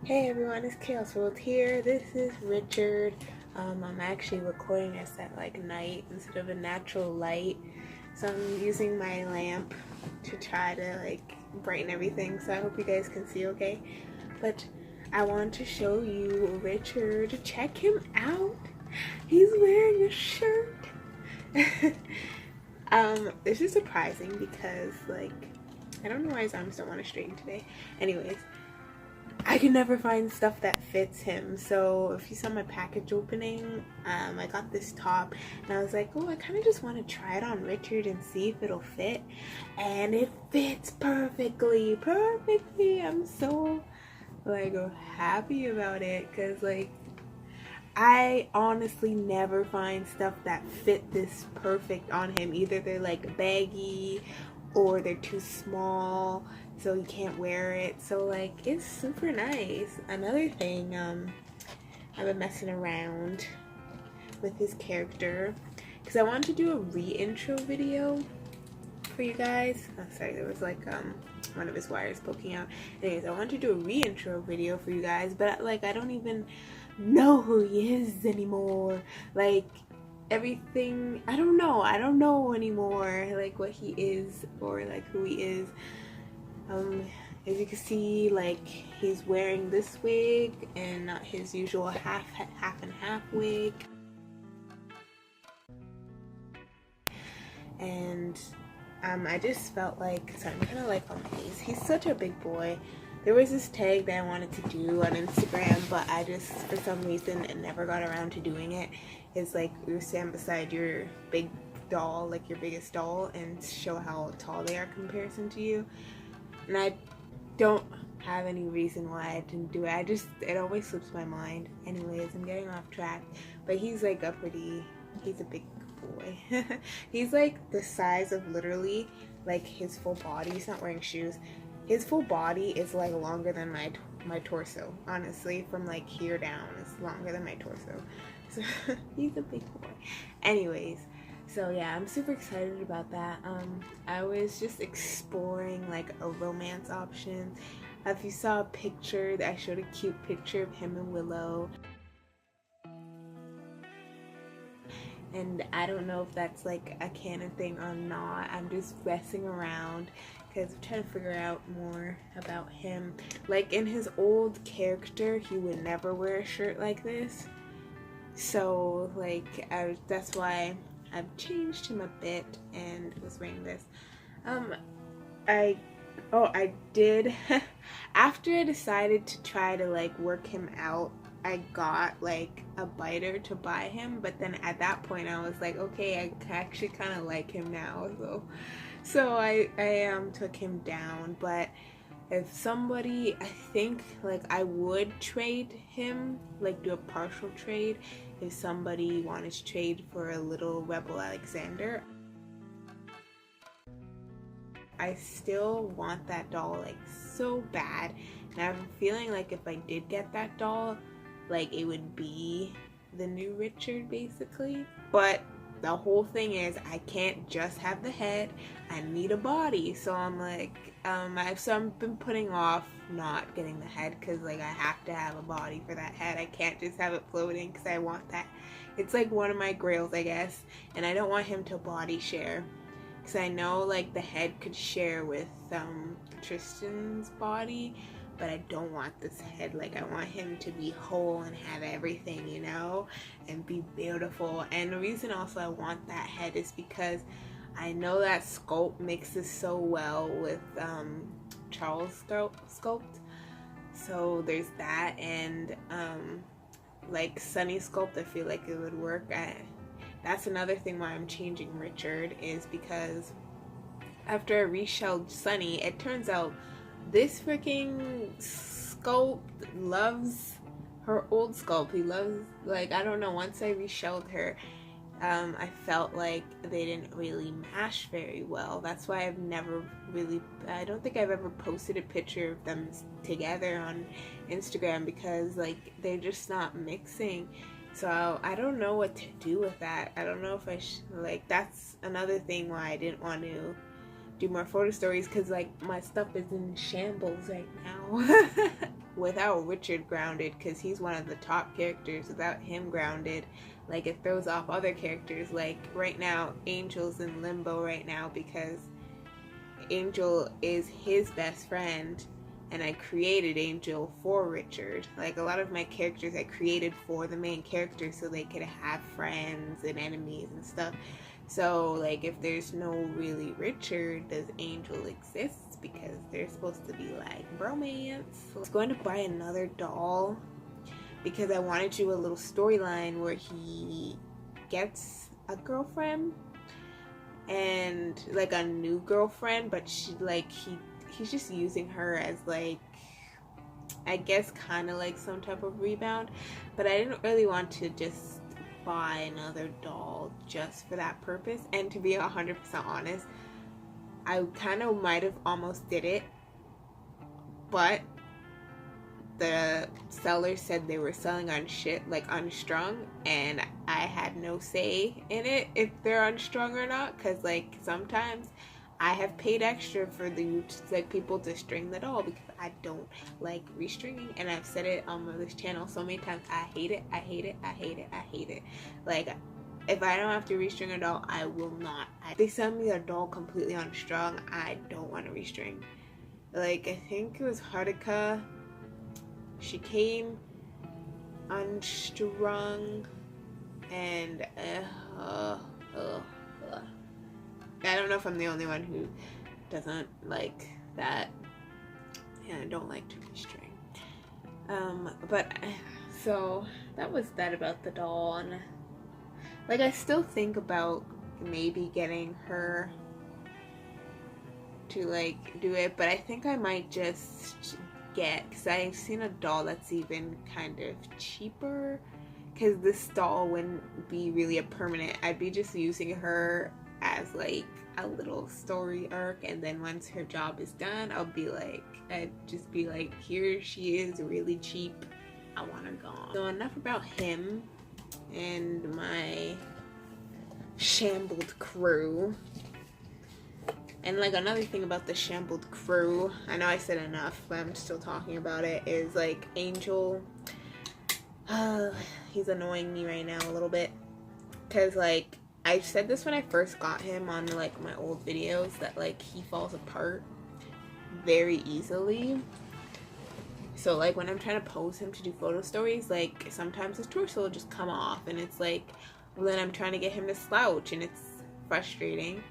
Hey everyone, it's Chaos World here. This is Richard. I'm actually recording this at like night instead of a natural light. So I'm using my lamp to try to like brighten everything. So I hope you guys can see okay. But I want to show you Richard. Check him out. He's wearing a shirt. This is surprising because like I don't know why his arms don't want to straighten today. Anyways, I can never find stuff that fits him. So if you saw my package opening, I got this top and I was like, oh, I kind of just want to try it on Richard and see if it'll fit. And it fits perfectly. I'm so like happy about it because like I honestly never find stuff that fit this perfect on him. Either they're like baggy or they're too small so you can't wear it. So like it's super nice. Another thing, I've been messing around with his character because I wanted to do a re-intro video for you guys. Oh, sorry, there was like one of his wires poking out. Anyways, I wanted to do a re-intro video for you guys, but like I don't even know who he is anymore. Like everything, I don't know anymore like what he is or like who he is. As you can see, like he's wearing this wig and not his usual half and half wig. And I just felt like, sorry, I'm kind of like on pace. He's such a big boy. There was this tag that I wanted to do on Instagram, but I just, for some reason, never got around to doing it. It's like you stand beside your big doll, like your biggest doll, and show how tall they are in comparison to you. And I don't have any reason why I didn't do it. It always slips my mind. Anyways, I'm getting off track. But he's like he's a big boy. He's like the size of literally like his full body. He's not wearing shoes. His full body is like longer than my torso. Honestly, from like here down, it's longer than my torso. So he's a big boy. Anyways, so yeah, I'm super excited about that. I was just exploring like a romance option. If you saw a picture, I showed a cute picture of him and Willow. And I don't know if that's like a canon thing or not. I'm just messing around because I'm trying to figure out more about him. Like in his old character, he would never wear a shirt like this. So like that's why I've changed him a bit and was wearing this. I I did after I decided to try to like work him out, I got like a biter to buy him, but then at that point I was like, okay, I actually kind of like him now. So I took him down, but if somebody, I think like I would trade him, like do a partial trade if somebody wanted to trade for a little Rebel Alexander. I still want that doll like so bad, and I'm feeling like if I did get that doll, like it would be the new Richard basically. But the whole thing is I can't just have the head, I need a body. So I'm like I've been putting off not getting the head because like I have to have a body for that head. I can't just have it floating because I want that. It's like one of my grails, I guess, and I don't want him to body share because I know like the head could share with Tristan's body, but I don't want this head. Like I want him to be whole and have everything, you know, and be beautiful. And the reason also I want that head is because I know that Sculpt mixes so well with Charles Sculpt. So there's that, and like Sunny Sculpt, I feel like it would work. That's another thing why I'm changing Richard, is because after I reshelled Sunny, it turns out this freaking Sculpt loves her old Sculpt. He loves, like, I don't know, once I reshelled her, I felt like they didn't really mash very well. That's why I've never really, I don't think I've ever posted a picture of them together on Instagram because like they're just not mixing. So I don't know what to do with that. I don't know if like that's another thing why I didn't want to do more photo stories, because like my stuff is in shambles right now. without Richard grounded, because he's one of the top characters, without him grounded, like it throws off other characters. Like right now, Angel's in limbo right now because Angel is his best friend, and I created Angel for Richard. Like a lot of my characters I created for the main character so they could have friends and enemies and stuff. So like if there's no really Richard, does Angel exist? Because they're supposed to be like bromance. I was going to buy another doll because I wanted to do a little storyline where he gets a girlfriend, and like a new girlfriend, but she like he's just using her as like, I guess kind of like some type of rebound. But I didn't really want to just buy another doll just for that purpose. And to be 100% honest, I kind of might have almost did it, but the seller said they were selling on shit like unstrung, and I had no say in it if they're unstrung or not, because like sometimes I have paid extra for the like people to string the doll because I don't like restringing, and I've said it on this channel so many times. I hate it. I hate it. I hate it. I hate it. Like if I don't have to restring a doll, I will not. If they send me a doll completely unstrung, I don't want to restring. Like I think it was Haruka. She came unstrung, and I don't know if I'm the only one who doesn't like that, and I don't like to restring. But so that was that about the doll, and like I still think about maybe getting her to like do it, but I think I might just because I've seen a doll that's even kind of cheaper, because this doll wouldn't be really a permanent. I'd be just using her as like a little story arc, and then once her job is done, I'd just be like, here she is, really cheap, I want her gone. So enough about him and my shambled crew. And like another thing about the shambled crew, I know I said enough, but I'm still talking about it, is like Angel. He's annoying me right now a little bit, because like I said this when I first got him on like my old videos, that like he falls apart very easily. So like when I'm trying to pose him to do photo stories, like sometimes his torso will just come off, and it's like, well, then I'm trying to get him to slouch, and it's frustrating.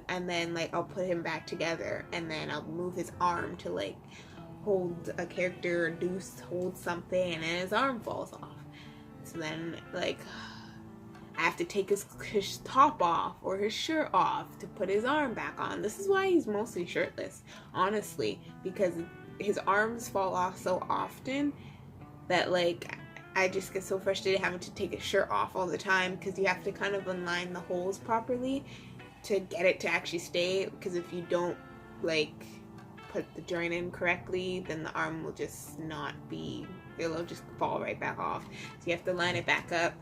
And then like I'll put him back together, and then I'll move his arm to like hold a character, or hold something, and then his arm falls off. So then like I have to take his top off or his shirt off to put his arm back on. This is why he's mostly shirtless, honestly, because his arms fall off so often that like I just get so frustrated having to take his shirt off all the time, because you have to kind of align the holes properly to get it to actually stay, because if you don't like put the joint in correctly, then the arm will just not be, it'll just fall right back off. So you have to line it back up,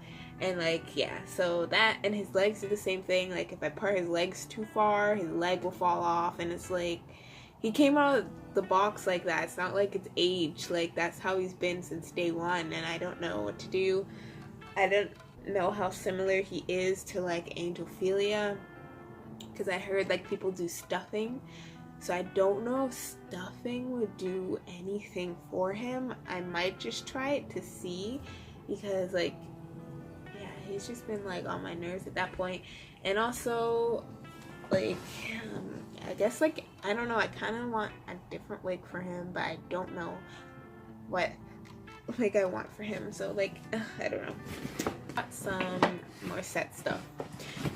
and like yeah, so that, and his legs are the same thing. Like if I part his legs too far, his leg will fall off, and it's like he came out of the box like that. It's not like it's age, like that's how he's been since day one, and I don't know what to do. I don't know how similar he is to like Angelophilia, because I heard like people do stuffing, so I don't know if stuffing would do anything for him. I might just try it to see, because like yeah, he's just been like on my nerves at that point. And also like I guess like I don't know, I kind of want a different wig for him, but I don't know what wig I want for him, so like I don't know. Got some more set stuff.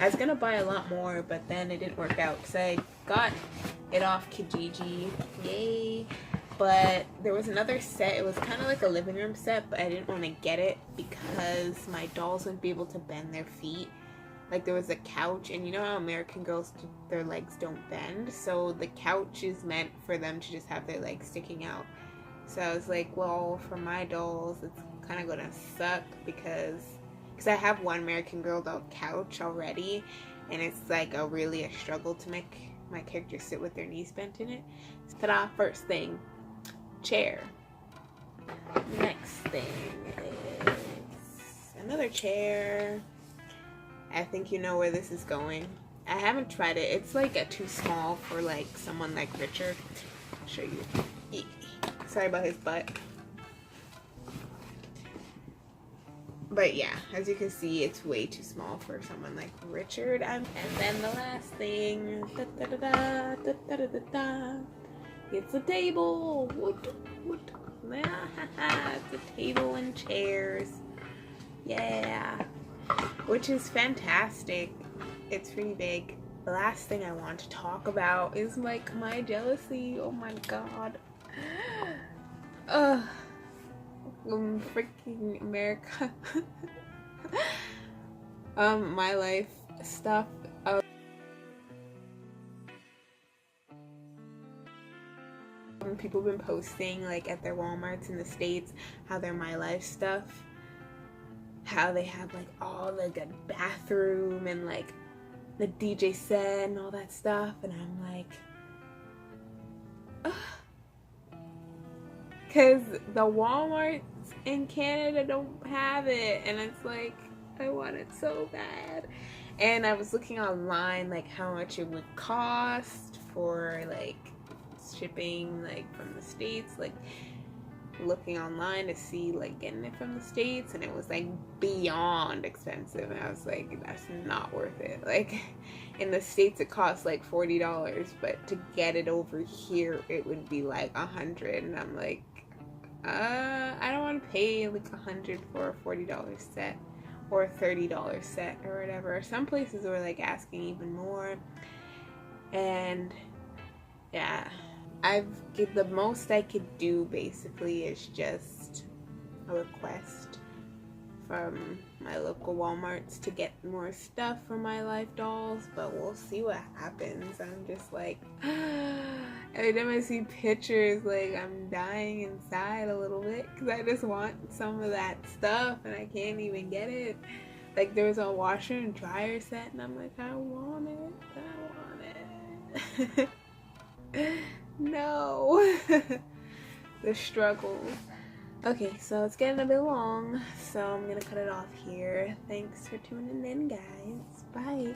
I was gonna buy a lot more, but then it didn't work out because I got it off Kijiji, yay. But there was another set, it was kind of like a living room set, but I didn't want to get it because my dolls wouldn't be able to bend their feet. Like there was a couch, and you know how American girls, their legs don't bend, so the couch is meant for them to just have their legs sticking out. So I was like, well, for my dolls it's kind of gonna suck, because I have one American Girl doll couch already, and it's like really a struggle to make my characters sit with their knees bent in it. Ta-da! First thing, chair. thing is another chair. I think you know where this is going. I haven't tried it. It's like too small for like someone like Richard. I'll show you. Sorry about his butt. But yeah, as you can see, it's way too small for someone like Richard. And then the last thing, it's a table. It's a table and chairs. Yeah, which is fantastic. It's pretty big. The last thing I want to talk about is like my jealousy. Oh my god. Freaking America. My life stuff. People have been posting like at their Walmarts in the States how their My Life stuff, how they have like all the good bathroom and like the DJ set and all that stuff, and I'm like, because the Walmarts in Canada don't have it, and it's like, I want it so bad. And I was looking online like how much it would cost for like shipping like from the States, like looking online to see like getting it from the States, and it was like beyond expensive, and I was like, that's not worth it. Like in the States it costs like $40, but to get it over here it would be like $100, and I'm like, I don't want to pay like $100 for a $40 set or a $30 set or whatever. Some places were like asking even more, and yeah, the most I could do basically is just a request from my local Walmarts to get more stuff for My Life dolls, but we'll see what happens. I'm just like, every time I see pictures, like I'm dying inside a little bit because I just want some of that stuff and I can't even get it. Like there was a washer and dryer set and I'm like, I want it. No. The struggle. Okay, so it's getting a bit long, so I'm gonna cut it off here. Thanks for tuning in, guys. Bye.